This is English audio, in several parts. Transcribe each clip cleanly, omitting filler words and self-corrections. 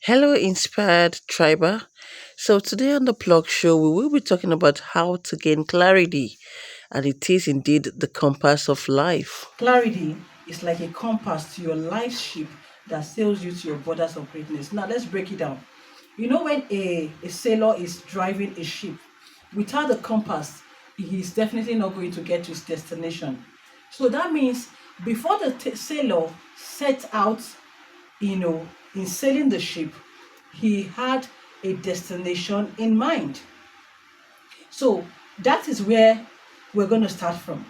Hello, inspired triber. So, today on the Plug Show, we will be talking about how to gain clarity, and it is indeed the compass of life. Clarity is like a compass to your life ship that sails you to your borders of greatness. Now, let's break it down. You know, when a sailor is driving a ship, without a compass, he's definitely not going to get to his destination. So that means before the sailor sets out, in sailing the ship, he had a destination in mind. So that is where we're going to start from.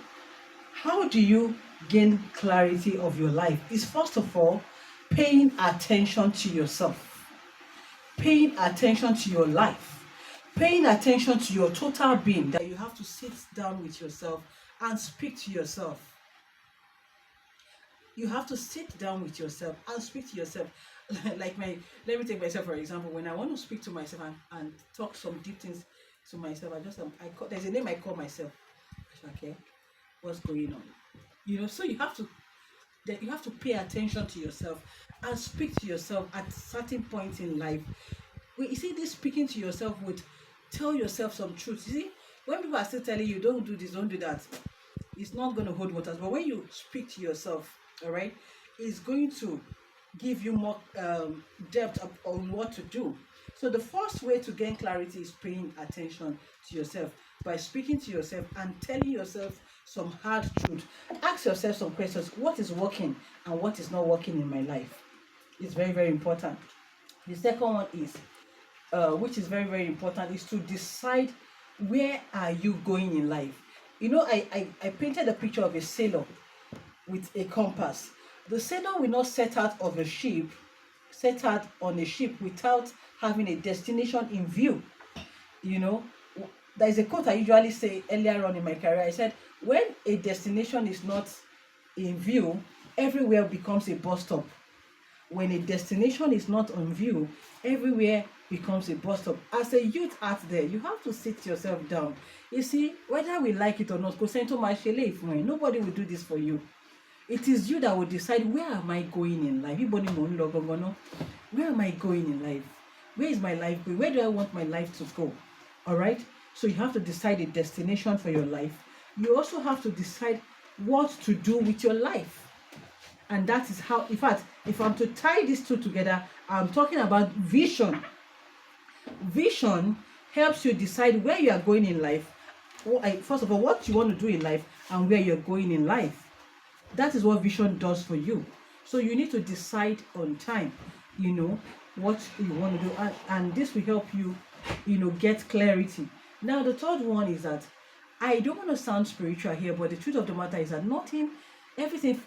How do you gain clarity of your life? Is first of all paying attention to yourself, paying attention to your life, paying attention to your total being, that you have to sit down with yourself and speak to yourself. You have to sit down with yourself and speak to yourself. Like let me take myself for example. When I want to speak to myself and talk some deep things to myself, there's a name I call myself. Okay, what's going on? So you have to pay attention to yourself and speak to yourself at certain points in life. You see, this speaking to yourself would tell yourself some truth. You see, when people are still telling you don't do this, don't do that, it's not going to hold waters. But when you speak to yourself, all right, it's going to give you more depth on what to do. So the first way to gain clarity is paying attention to yourself by speaking to yourself and telling yourself some hard truth. Ask yourself some questions. What is working and what is not working in my life? It's very, very important. The second one is, which is very, very important, is to decide where are you going in life. I painted a picture of a sailor with a compass. The sailor will not set out on a ship without having a destination in view. You know, there is a quote I usually say earlier on in my career. I said, when a destination is not in view, everywhere becomes a bus stop. When a destination is not on view, everywhere becomes a bus stop. As a youth out there, you have to sit yourself down. You see, whether we like it or not, nobody will do this for you. It is you that will decide, where am I going in life? Where am I going in life? Where is my life going? Where do I want my life to go? All right. So you have to decide a destination for your life. You also have to decide what to do with your life. And that is how, in fact, if I'm to tie these two together, I'm talking about vision. Vision helps you decide where you are going in life. First of all, what you want to do in life and where you're going in life. That is what vision does for you. So you need to decide on time, what you want to do. And this will help you, get clarity. Now, the third one is that I don't want to sound spiritual here, but the truth of the matter is that everything,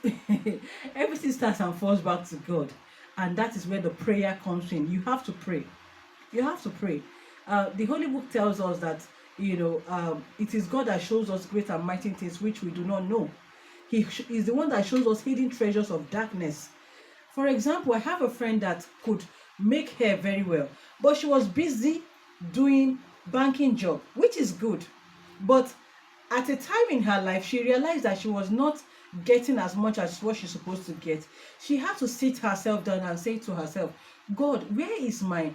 everything starts and falls back to God. And that is where the prayer comes in. You have to pray. You have to pray. The Holy Book tells us that, it is God that shows us great and mighty things which we do not know. He is the one that shows us hidden treasures of darkness. For example, I have a friend that could make hair very well, but she was busy doing banking job, which is good. But at a time in her life, she realized that she was not getting as much as what she's supposed to get. She had to sit herself down and say to herself, God, where is my,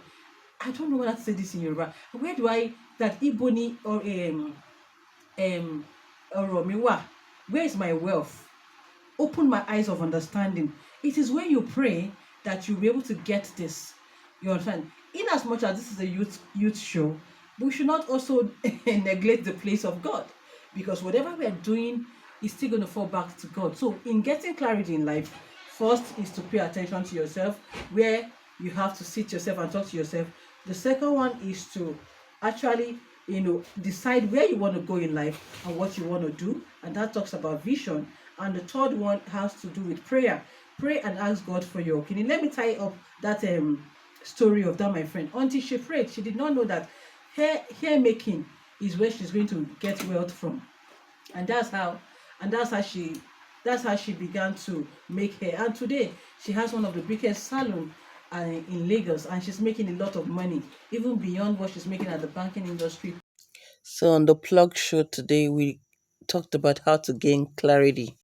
I don't know how to say this in Yoruba, where do I, that Iboni or Romiwa, where is my wealth? Open my eyes of understanding. It is when you pray that you'll be able to get this. You understand? In as much as this is a youth show, we should not also neglect the place of God, because whatever we are doing is still going to fall back to God. So in getting clarity in life, first is to pay attention to yourself, where you have to sit yourself and talk to yourself. The second one is to actually decide where you want to go in life and what you want to do, and that talks about vision. And the third one has to do with prayer. Pray and ask God for your opinion. Let me tie up that story of that my friend. Until she prayed, she did not know that hair making is where she's going to get wealth from. And that's how she began to make hair. And today she has one of the biggest salons in Lagos, and she's making a lot of money, even beyond what she's making at the banking industry. So on the Plug Show today, we talked about how to gain clarity.